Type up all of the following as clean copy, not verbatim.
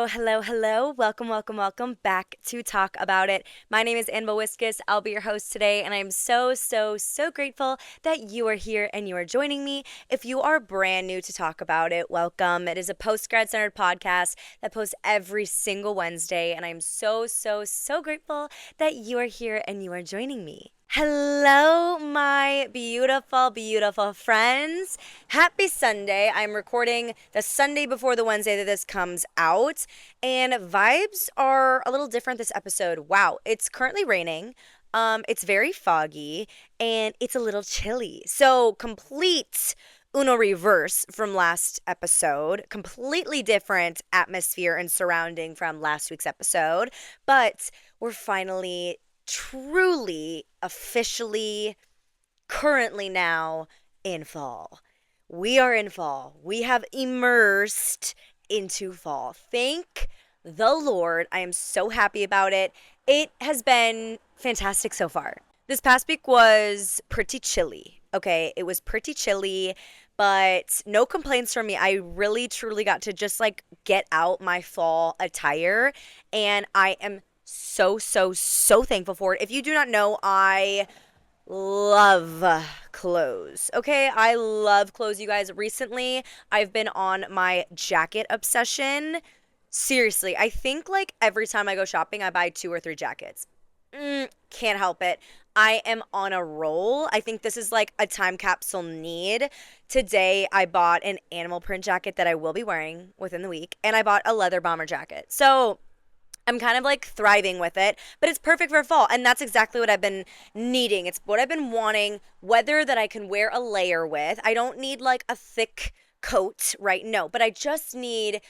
hello. Welcome back to Talk About It. My name is Anvil Wiskus. I'll be your host today, and I'm so grateful that you are here and you are joining me. If you are brand new to Talk About It, welcome. It is a post-grad centered podcast that posts every single Wednesday, and I'm so grateful that you are here and you are joining me. Hello, my beautiful friends. Happy Sunday. I'm recording the Sunday before the Wednesday that this comes out, and vibes are a little different this episode. Wow, it's currently raining. It's very foggy and it's a little chilly. So, complete Uno reverse from last episode, completely different atmosphere and surrounding from last week's episode, but we're finally truly, officially, currently now in fall. We are in fall. We have immersed into fall. Thank the Lord. I am so happy about it. It has been fantastic so far. This past week was pretty chilly. Okay, it was pretty chilly, but no complaints from me. I really truly got to just like get out my fall attire, and I am so thankful for it. If you do not know, I love clothes. Okay, I love clothes, you guys. Recently, I've been on my jacket obsession. Seriously, I think like every time I go shopping, I buy 2 or 3 jackets. Can't help it. I am on a roll. I think this is like a time capsule need. Today, I bought an animal print jacket that I will be wearing within the week, and I bought a leather bomber jacket. So, I'm kind of like thriving with it, but it's perfect for fall. And that's exactly what I've been needing. It's what I've been wanting, weather that I can wear a layer with. I don't need like a thick coat, right? No, but I just need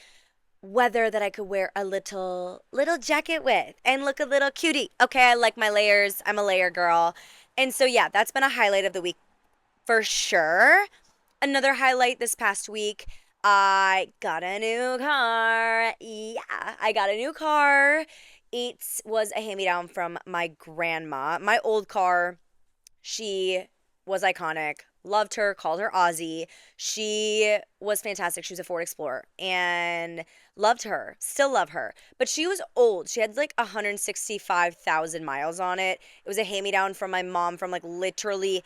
weather that I could wear a little jacket with and look a little cutie. Okay, I like my layers. I'm a layer girl. And so yeah, that's been a highlight of the week for sure. Another highlight this past week, I got a new car. Yeah, I got a new car. It was a hand-me-down from my grandma. My old car, she was iconic. Loved her, called her Ozzy. She was fantastic. She was a Ford Explorer and loved her. Still love her. But she was old. She had like 165,000 miles on it. It was a hand-me-down from my mom from like literally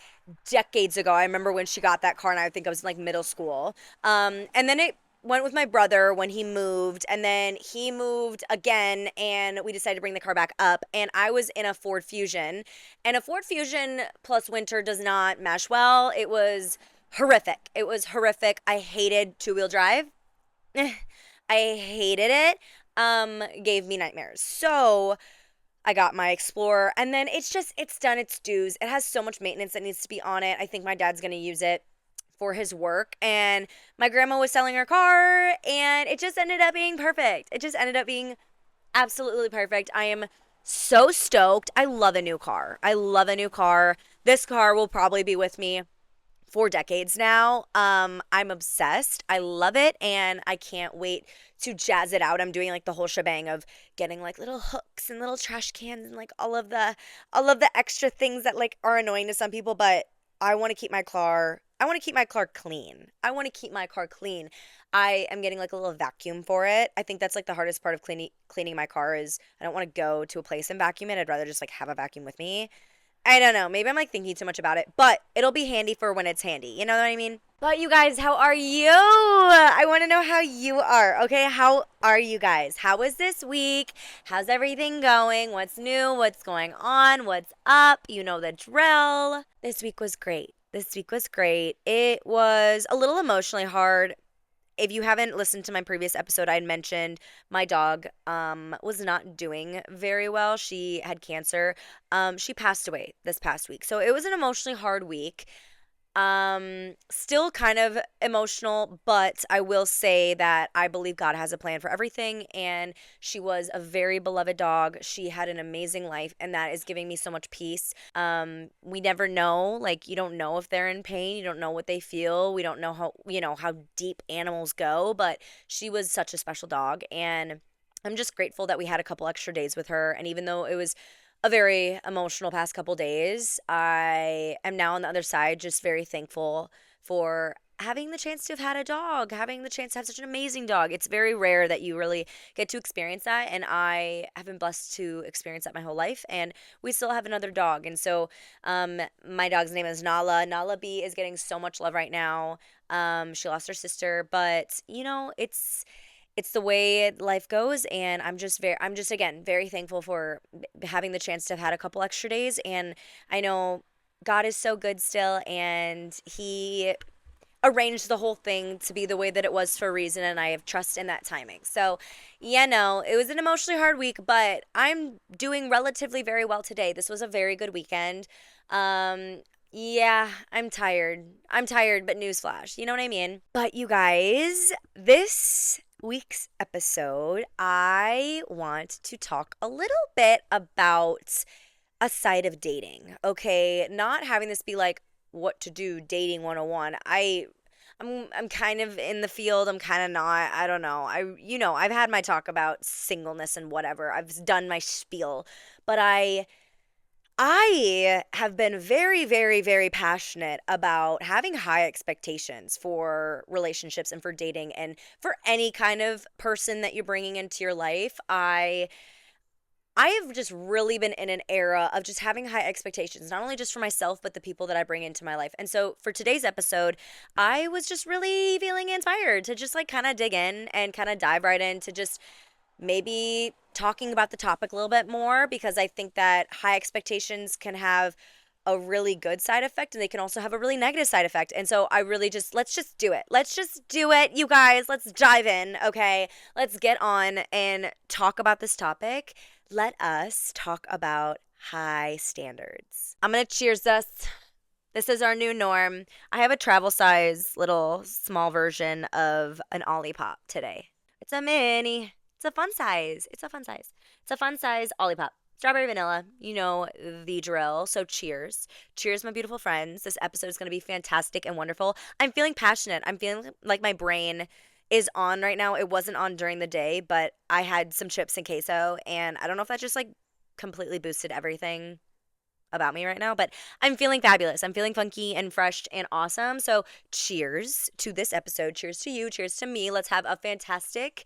decades ago. I remember when she got that car, and I think I was in like middle school. And then it went with my brother when he moved, and then he moved again, and we decided to bring the car back up, and I was in a Ford Fusion, and a Ford Fusion plus winter does not mesh well. It was horrific. It was horrific. I hated two-wheel drive. I hated it. Gave me nightmares. So I got my Explorer, and then it's done its dues. It has so much maintenance that needs to be on it. I think my dad's gonna use it for his work, and my grandma was selling her car, and it just ended up being perfect. It just ended up being absolutely perfect. I am so stoked. I love a new car. I love a new car. This car will probably be with me for decades now. I'm obsessed. I love it, and I can't wait to jazz it out. I'm doing like the whole shebang of getting like little hooks and little trash cans and like all of the extra things that like are annoying to some people, but I want to keep my car I want to keep my car clean. I want to keep my car clean. I am getting like a little vacuum for it. I think that's like the hardest part of cleaning my car is I don't want to go to a place and vacuum it. I'd rather just like have a vacuum with me. I don't know. Maybe I'm like thinking too much about it, but it'll be handy for when it's handy. You know what I mean? But you guys, how are you? I want to know how you are. Okay, how are you guys? How was this week? How's everything going? What's new? What's going on? What's up? You know the drill. This week was great. This week was great. It was a little emotionally hard. If you haven't listened to my previous episode, I had mentioned my dog was not doing very well. She had cancer. She passed away this past week. So it was an emotionally hard week. Still kind of emotional, but I will say that I believe God has a plan for everything, and she was a very beloved dog. She had an amazing life, and that is giving me so much peace. We never know, like you don't know if they're in pain, you don't know what they feel. We don't know how deep animals go, but she was such a special dog, and I'm just grateful that we had a couple extra days with her, and even though it was a very emotional past couple days, I am now on the other side, just very thankful for having the chance to have had a dog, having the chance to have such an amazing dog. It's very rare that you really get to experience that. And I have been blessed to experience that my whole life. And we still have another dog. And so my dog's name is Nala. Nala B is getting so much love right now. She lost her sister, but it's the way life goes, and I'm just again very thankful for having the chance to have had a couple extra days. And I know God is so good still, and he arranged the whole thing to be the way that it was for a reason, and I have trust in that timing. So, yeah, no, it was an emotionally hard week, but I'm doing relatively very well today. This was a very good weekend. Um, yeah, I'm tired. I'm tired, but newsflash, you know what I mean? But you guys, this week's episode, I want to talk a little bit about a side of dating, okay? Not having this be like what to do dating 101. I'm kind of in the field, I'm kind of not. I don't know. I've had my talk about singleness and whatever. I've done my spiel, but I have been very, very, very passionate about having high expectations for relationships and for dating and for any kind of person that you're bringing into your life. I have just really been in an era of just having high expectations, not only just for myself, but the people that I bring into my life. And so for today's episode, I was just really feeling inspired to just like kind of dig in and kind of dive right into just maybe talking about the topic a little bit more, because I think that high expectations can have a really good side effect and they can also have a really negative side effect. And so I really just, let's just do it. Let's just do it, you guys. Let's dive in, okay? Let's get on and talk about this topic. Let us talk about high standards. I'm going to cheers us. This is our new norm. I have a travel size little small version of an Olipop today. It's a mini. It's a fun size. It's a fun size. It's a fun size Olipop. Strawberry vanilla. You know the drill. So cheers. Cheers, my beautiful friends. This episode is going to be fantastic and wonderful. I'm feeling passionate. I'm feeling like my brain is on right now. It wasn't on during the day, but I had some chips and queso, and I don't know if that just like completely boosted everything about me right now, but I'm feeling fabulous. I'm feeling funky and fresh and awesome. So cheers to this episode. Cheers to you. Cheers to me. Let's have a fantastic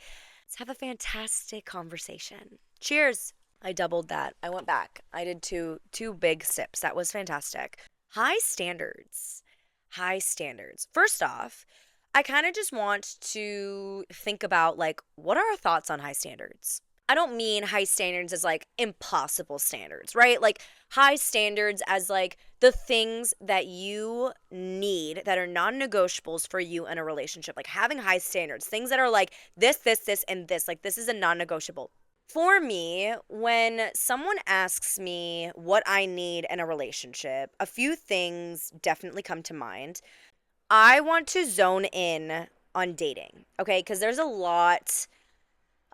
conversation. Cheers. I doubled that. I went back. I did two big sips. That was fantastic. High standards. High standards. First off, I kind of just want to think about like what are our thoughts on high standards? I don't mean high standards as like impossible standards, right? Like high standards as like the things that you need that are non-negotiables for you in a relationship. Like having high standards, things that are like this, and this. Like this is a non-negotiable. For me, when someone asks me what I need in a relationship, a few things definitely come to mind. I want to zone in on dating, okay? Because there's a lot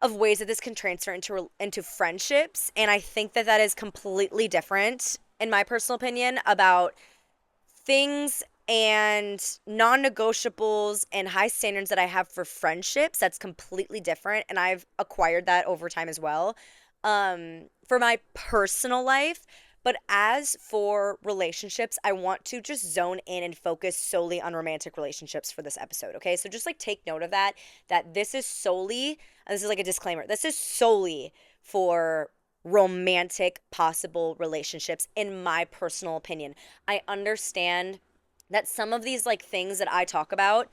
of ways that this can transfer into friendships, and I think that that is completely different, in my personal opinion, about things and non-negotiables and high standards that I have for friendships. That's completely different, and I've acquired that over time as well. For my personal life, but as for relationships, I want to just zone in and focus solely on romantic relationships for this episode, okay? So just like take note of that this is solely, and this is like a disclaimer, this is solely for romantic possible relationships in my personal opinion. I understand that some of these like things that I talk about,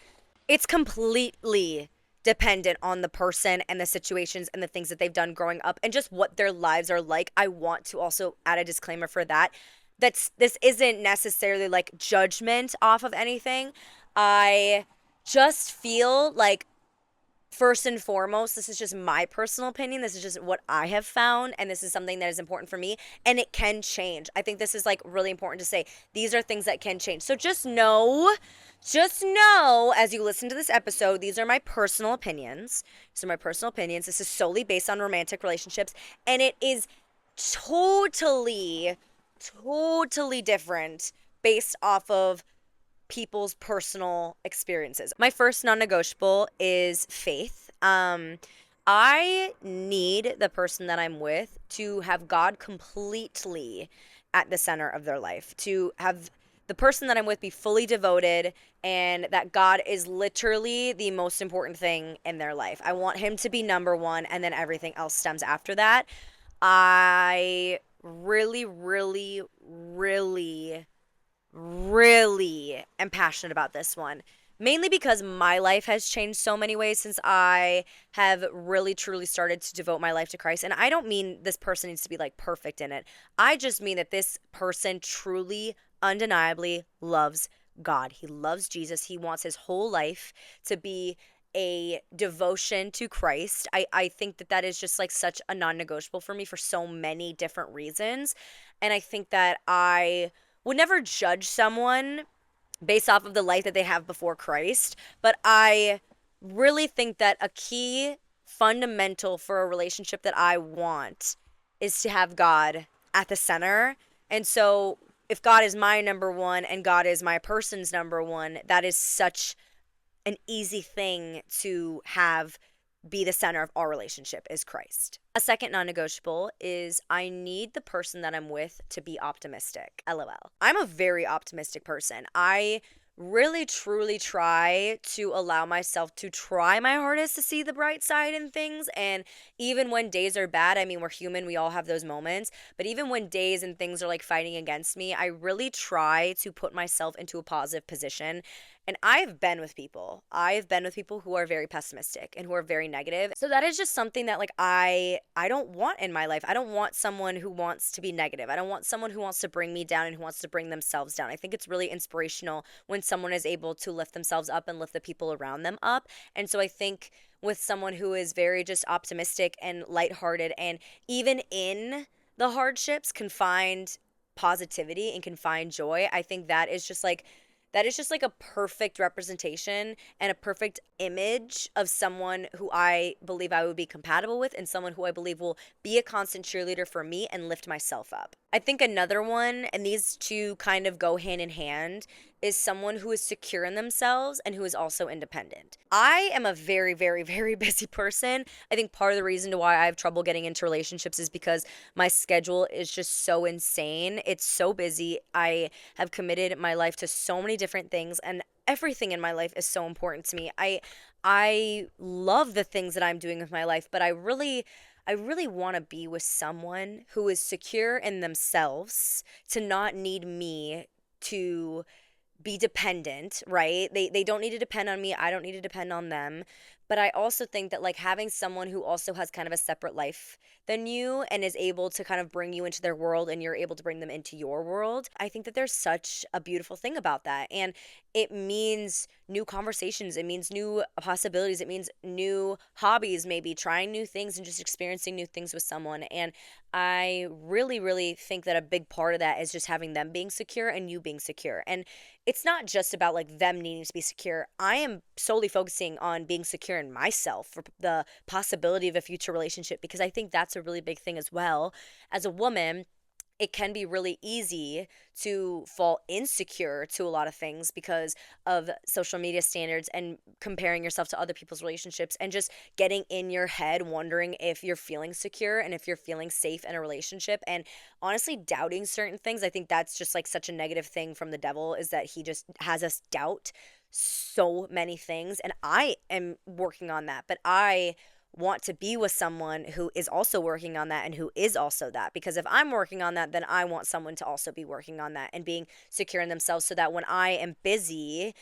it's completely dependent on the person and the situations and the things that they've done growing up and just what their lives are like. I want to also add a disclaimer for that. This isn't necessarily like judgment off of anything. I just feel like first and foremost, this is just my personal opinion. This is just what I have found, and this is something that is important for me, and it can change. I think this is like really important to say. These are things that can change. So just know as you listen to this episode, these are my personal opinions. These are my personal opinions. This is solely based on romantic relationships, and it is totally, totally different based off of people's personal experiences. My first non-negotiable is faith. I need the person that I'm with to have God completely at the center of their life, to have the person that I'm with be fully devoted, and that God is literally the most important thing in their life. I want him to be number one, and then everything else stems after that. I really, really, really, really am passionate about this one. Mainly because my life has changed so many ways since I have really truly started to devote my life to Christ. And I don't mean this person needs to be like perfect in it. I just mean that this person truly, undeniably loves God. He loves Jesus. He wants his whole life to be a devotion to Christ. I think that that is just like such a non negotiable for me for so many different reasons. And I think that I would never judge someone based off of the life that they have before Christ, but I really think that a key fundamental for a relationship that I want is to have God at the center. And so if God is my number one and God is my person's number one, that is such an easy thing to have be the center of our relationship is Christ. A second non negotiable is I need the person that I'm with to be optimistic. LOL. I'm a very optimistic person. I really truly try to allow myself to try my hardest to see the bright side in things. And even when days are bad, I mean, we're human, we all have those moments. But even when days and things are like fighting against me, I really try to put myself into a positive position. And I've been with people. I've been with people who are very pessimistic and who are very negative. So that is just something that like I don't want in my life. I don't want someone who wants to be negative. I don't want someone who wants to bring me down and who wants to bring themselves down. I think it's really inspirational when someone is able to lift themselves up and lift the people around them up. And so I think with someone who is very just optimistic and lighthearted and even in the hardships can find positivity and can find joy, I think that is just like a perfect representation and a perfect image of someone who I believe I would be compatible with and someone who I believe will be a constant cheerleader for me and lift myself up. I think another one, and these two kind of go hand in hand, is someone who is secure in themselves and who is also independent. I am a very, very, very busy person. I think part of the reason to why I have trouble getting into relationships is because my schedule is just so insane. It's so busy. I have committed my life to so many different things, and everything in my life is so important to me. I love the things that I'm doing with my life, but I really want to be with someone who is secure in themselves to not need me to be dependent, right? They don't need to depend on me. I don't need to depend on them. But I also think that like having someone who also has kind of a separate life than you and is able to kind of bring you into their world and you're able to bring them into your world, I think that there's such a beautiful thing about that. And it means new conversations, it means new possibilities, it means new hobbies, maybe trying new things and just experiencing new things with someone. And I really, really think that a big part of that is just having them being secure and you being secure. And it's not just about like them needing to be secure. I am solely focusing on being secure in myself for the possibility of a future relationship because I think that's a really big thing as well. As a woman, it can be really easy to fall insecure to a lot of things because of social media standards and comparing yourself to other people's relationships and just getting in your head wondering if you're feeling secure and if you're feeling safe in a relationship and honestly doubting certain things. I think that's just like such a negative thing from the devil is that he just has us doubt so many things, and I am working on that, but I want to be with someone who is also working on that and who is also that. Because if I'm working on that, then I want someone to also be working on that and being secure in themselves so that when I am busy,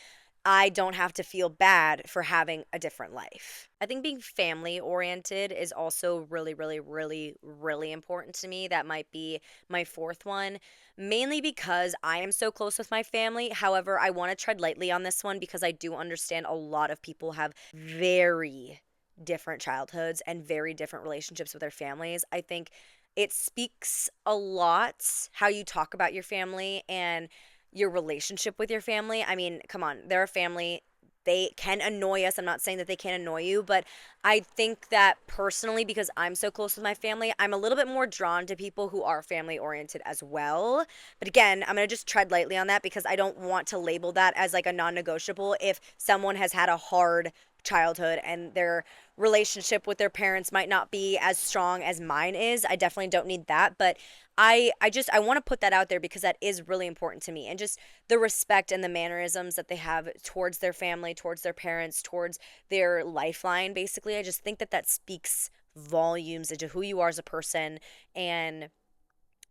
I don't have to feel bad for having a different life. I think being family oriented is also really, really, really, really important to me. That might be my fourth one, mainly because I am so close with my family. However, I want to tread lightly on this one because I do understand a lot of people have very different childhoods and very different relationships with their families. I think it speaks a lot how you talk about your family and your relationship with your family. I mean, come on, they're a family. They can annoy us. I'm not saying that they can't annoy you, but I think that personally, because I'm so close with my family, I'm a little bit more drawn to people who are family oriented as well. But again, I'm going to just tread lightly on that because I don't want to label that as like a non negotiable if someone has had a hard childhood and their relationship with their parents might not be as strong as mine is. I definitely don't need that, but I want to put that out there because that is really important to me, and just the respect and the mannerisms that they have towards their family, towards their parents, towards their lifeline basically. I just think that that speaks volumes into who you are as a person and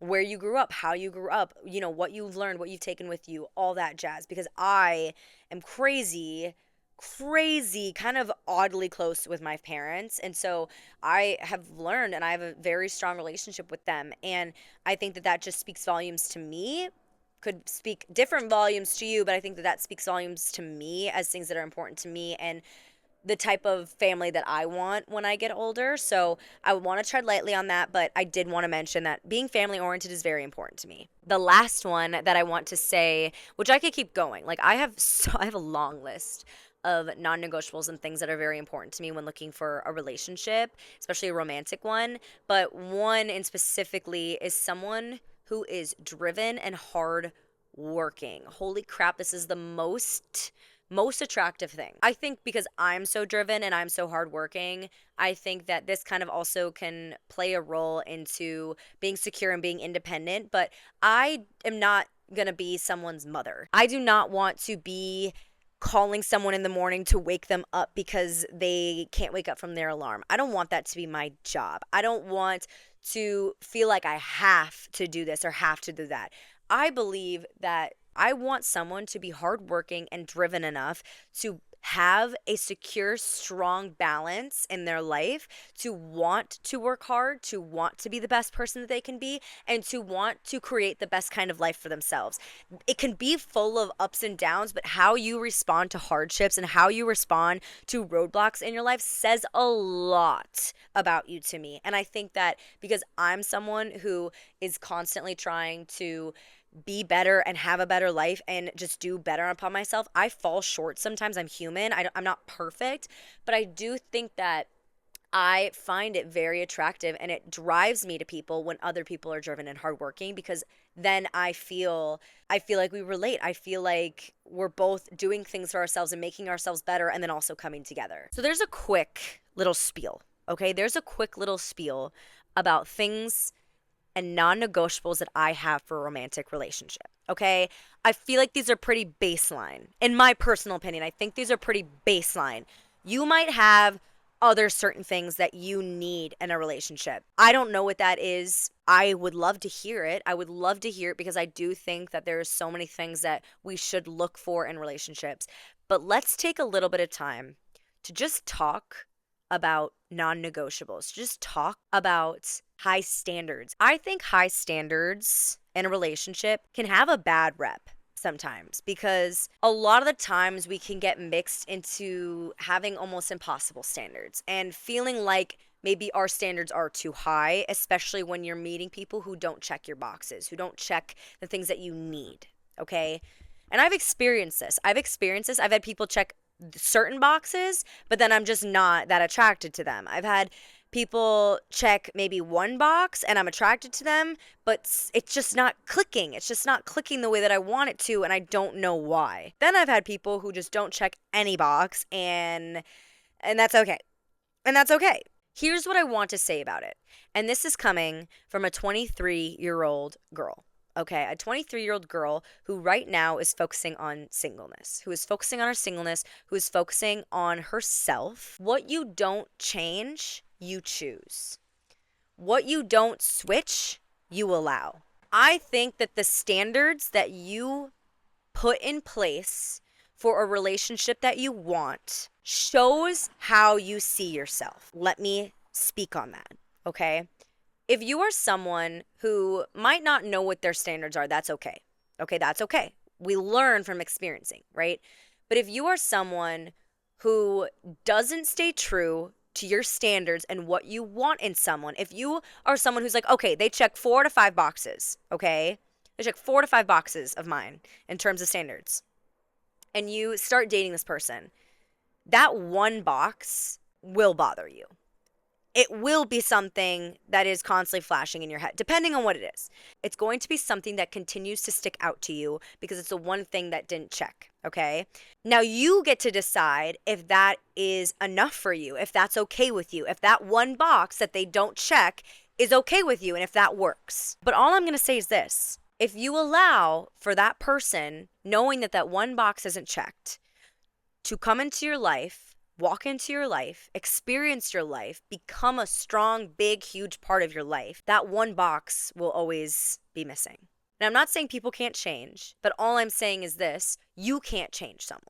where you grew up, how you grew up, what you've learned, what you've taken with you, all that jazz. Because I am crazy, crazy, kind of oddly close with my parents. And so I have learned and I have a very strong relationship with them. And I think that that just speaks volumes to me. Could speak different volumes to you, but I think that that speaks volumes to me as things that are important to me and the type of family that I want when I get older. So I want to tread lightly on that, but I did want to mention that being family oriented is very important to me. The last one that I want to say, which I could keep going, like I have a long list of non-negotiables and things that are very important to me when looking for a relationship, especially a romantic one. But one in specifically is someone who is driven and hard working. Holy crap, this is the most attractive thing. I think because I'm so driven and I'm so hardworking, I think that this kind of also can play a role into being secure and being independent. But I am not going to be someone's mother. I do not want to be calling someone in the morning to wake them up because they can't wake up from their alarm. I don't want that to be my job. I don't want to feel like I have to do this or have to do that. I believe that I want someone to be hardworking and driven enough to have a secure, strong balance in their life, to want to work hard, to want to be the best person that they can be, and to want to create the best kind of life for themselves. It can be full of ups and downs, but how you respond to hardships and how you respond to roadblocks in your life says a lot about you to me. And I think that because I'm someone who is constantly trying to be better and have a better life and just do better upon myself, I fall short sometimes. I'm human. I'm not perfect, but I do think that I find it very attractive and it drives me to people when other people are driven and hardworking, because then I feel like we relate. I feel like we're both doing things for ourselves and making ourselves better and then also coming together. So there's a quick little spiel, okay? There's a quick little spiel about things and non-negotiables that I have for a romantic relationship, okay? I feel like these are pretty baseline. In my personal opinion, I think these are pretty baseline. You might have other certain things that you need in a relationship. I don't know what that is. I would love to hear it. I would love to hear it because I do think that there's so many things that we should look for in relationships. But let's take a little bit of time to just talk about non-negotiables. Just talk about high standards. I think high standards in a relationship can have a bad rep sometimes because a lot of the times we can get mixed into having almost impossible standards and feeling like maybe our standards are too high, especially when you're meeting people who don't check your boxes, who don't check the things that you need, okay? And I've experienced this. I've had people check certain boxes, but then I'm just not that attracted to them. I've had people check maybe one box and I'm attracted to them, but it's just not clicking. It's just not clicking the way that I want it to, and I don't know why. Then I've had people who just don't check any box, and that's okay. And that's okay. Here's what I want to say about it. And this is coming from a 23-year-old girl. Okay, a 23-year-old girl who right now is focusing on singleness, who is focusing on her singleness, who is focusing on herself. What you don't change, you choose. What you don't switch, you allow. I think that the standards that you put in place for a relationship that you want shows how you see yourself. Let me speak on that, okay? If you are someone who might not know what their standards are, that's okay. Okay, that's okay. We learn from experiencing, right? But if you are someone who doesn't stay true to your standards and what you want in someone, if you are someone who's like, okay, they check 4 to 5 boxes, okay? They check 4 to 5 boxes of mine in terms of standards, and you start dating this person, that one box will bother you. it will be something that is constantly flashing in your head, depending on what it is. It's going to be something that continues to stick out to you because it's the one thing that didn't check, okay? Now you get to decide if that is enough for you, if that's okay with you, if that one box that they don't check is okay with you, and if that works. But all I'm going to say is this. If you allow for that person, knowing that that one box isn't checked, to come into your life, walk into your life, experience your life, become a strong, big, huge part of your life, that one box will always be missing. Now, I'm not saying people can't change, but all I'm saying is this: you can't change someone.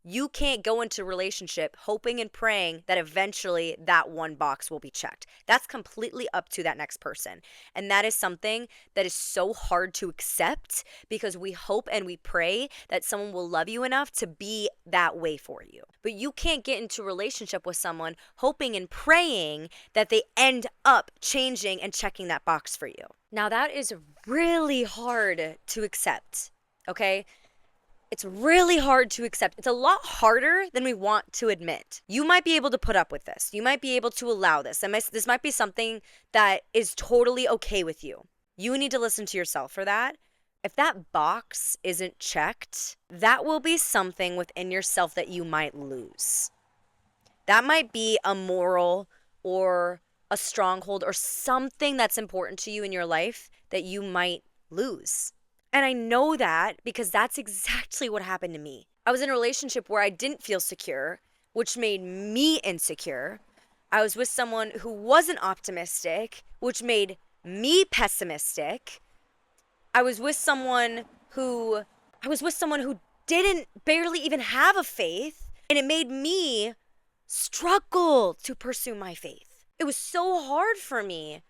You can't go into a relationship hoping and praying that eventually that one box will be checked. That's completely up to that next person. And that is something that is so hard to accept because we hope and we pray that someone will love you enough to be that way for you. But you can't get into a relationship with someone hoping and praying that they end up changing and checking that box for you. Now, that is really hard to accept, okay? It's really hard to accept. It's a lot harder than we want to admit. You might be able to put up with this. You might be able to allow this. This might be something that is totally okay with you. You need to listen to yourself for that. If that box isn't checked, that will be something within yourself that you might lose. That might be a moral or a stronghold or something that's important to you in your life that you might lose. And I know that because that's exactly what happened to me. I was in a relationship where I didn't feel secure, which made me insecure. I was with someone who wasn't optimistic, which made me pessimistic. I was with someone who didn't barely even have a faith, and it made me struggle to pursue my faith. It was so hard for me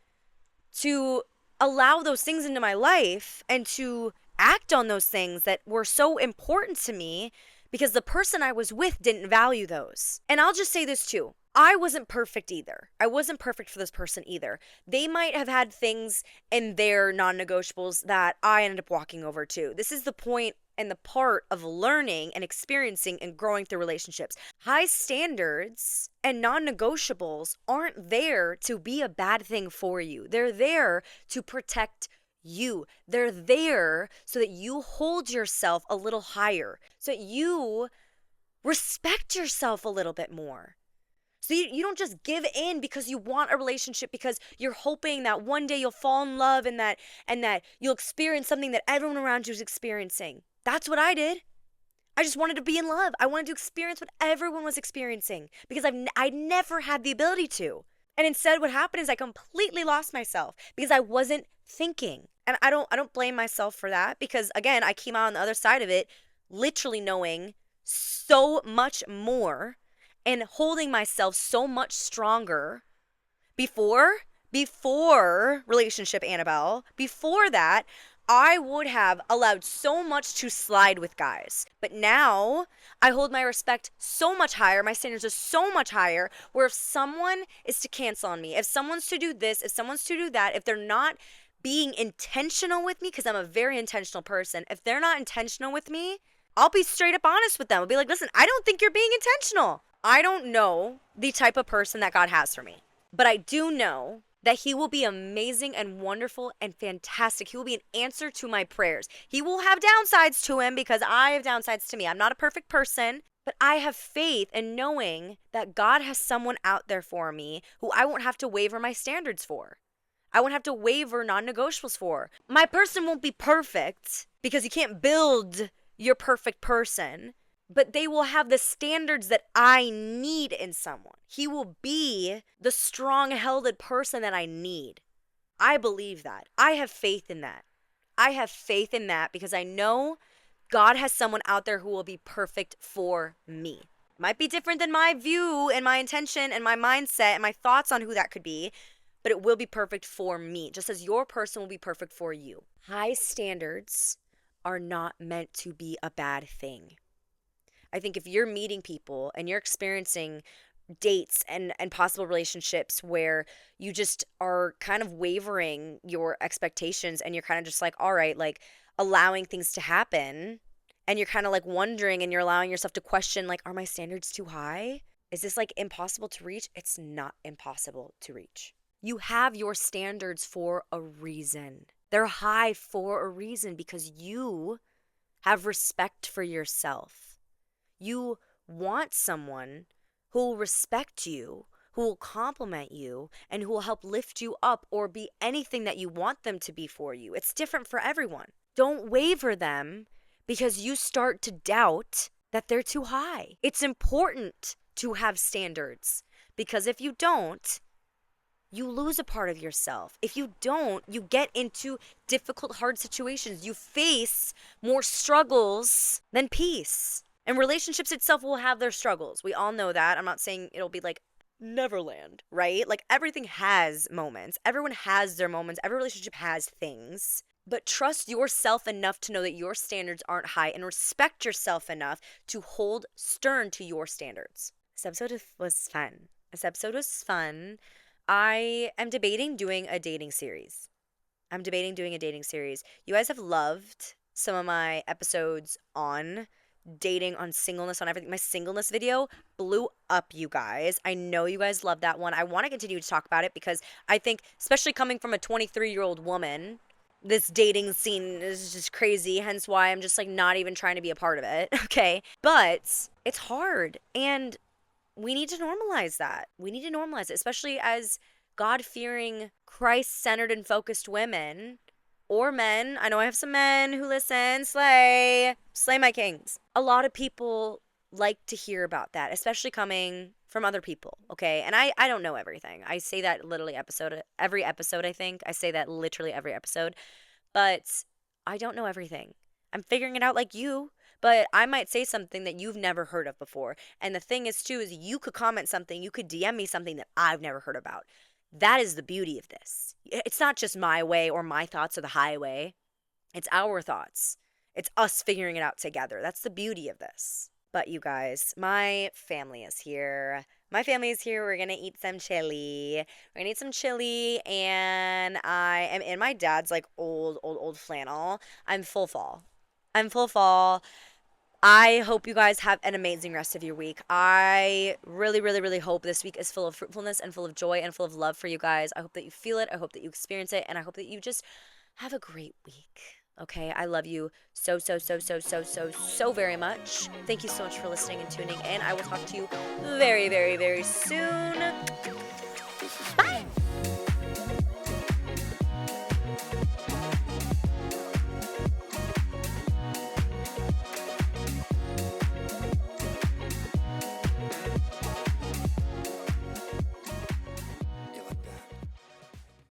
to allow those things into my life and to act on those things that were so important to me because the person I was with didn't value those. And I'll just say this too. I wasn't perfect either. I wasn't perfect for this person either. They might have had things in their non-negotiables that I ended up walking over to. This is the point and the part of learning and experiencing and growing through relationships. High standards and non-negotiables aren't there to be a bad thing for you. They're there to protect you. They're there so that you hold yourself a little higher, so that you respect yourself a little bit more. So you don't just give in because you want a relationship, because you're hoping that one day you'll fall in love and that you'll experience something that everyone around you is experiencing. That's what I did. I just wanted to be in love. I wanted to experience what everyone was experiencing because I never had the ability to. And instead what happened is I completely lost myself because I wasn't thinking. And I don't blame myself for that because, again, I came out on the other side of it literally knowing so much more and holding myself so much stronger before relationship Annabelle. Before that, I would have allowed so much to slide with guys. But now I hold my respect so much higher. My standards are so much higher, where if someone is to cancel on me, if someone's to do this, if someone's to do that, if they're not being intentional with me, because I'm a very intentional person, if they're not intentional with me, I'll be straight up honest with them. I'll be like, listen, I don't think you're being intentional. I don't know the type of person that God has for me, but I do know that he will be amazing and wonderful and fantastic. He will be an answer to my prayers. He will have downsides to him because I have downsides to me. I'm not a perfect person, but I have faith in knowing that God has someone out there for me who I won't have to waver my standards for. I won't have to waver non-negotiables for. My person won't be perfect because you can't build your perfect person, but they will have the standards that I need in someone. He will be the strong-held person that I need. I believe that. I have faith in that. I have faith in that because I know God has someone out there who will be perfect for me. It might be different than my view and my intention and my mindset and my thoughts on who that could be, but it will be perfect for me, just as your person will be perfect for you. High standards are not meant to be a bad thing. I think if you're meeting people and you're experiencing dates and possible relationships where you just are kind of wavering your expectations and you're kind of just like, all right, like allowing things to happen, and you're kind of like wondering and you're allowing yourself to question, like, are my standards too high? Is this like impossible to reach? It's not impossible to reach. You have your standards for a reason. They're high for a reason because you have respect for yourself. You want someone who will respect you, who will compliment you, and who will help lift you up or be anything that you want them to be for you. It's different for everyone. Don't waver them because you start to doubt that they're too high. It's important to have standards because if you don't, you lose a part of yourself. If you don't, you get into difficult, hard situations. You face more struggles than peace. And relationships itself will have their struggles. We all know that. I'm not saying it'll be like Neverland, right? Like everything has moments. Everyone has their moments. Every relationship has things. But trust yourself enough to know that your standards aren't high and respect yourself enough to hold stern to your standards. This episode was fun. I am debating doing a dating series. You guys have loved some of my episodes on dating, on singleness, on everything. My singleness video blew up, you guys. I know you guys love that one. I want to continue to talk about it because I think, especially coming from a 23-year-old woman, this dating scene is just crazy. Hence why I'm just like not even trying to be a part of it. Okay. But it's hard. And we need to normalize that. We need to normalize it, especially as God-fearing, Christ-centered and focused women or men. I know I have some men who listen. Slay my kings. A lot of people like to hear about that, especially coming from other people, okay? And I don't know everything. I say that literally every episode, I think. I say that literally every episode. But I don't know everything. I'm figuring it out like you. But I might say something that you've never heard of before. And the thing is, too, is you could comment something, you could DM me something that I've never heard about. That is the beauty of this. It's not just my way or my thoughts or the highway. It's our thoughts. It's us figuring it out together. That's the beauty of this. But you guys, my family is here. We're going to eat some chili. And I am in my dad's like old flannel. I'm full fall. I hope you guys have an amazing rest of your week. I really, really, really hope this week is full of fruitfulness and full of joy and full of love for you guys. I hope that you feel it. I hope that you experience it. And I hope that you just have a great week. Okay, I love you so very much. Thank you so much for listening and tuning in. I will talk to you very, very, very soon. Bye.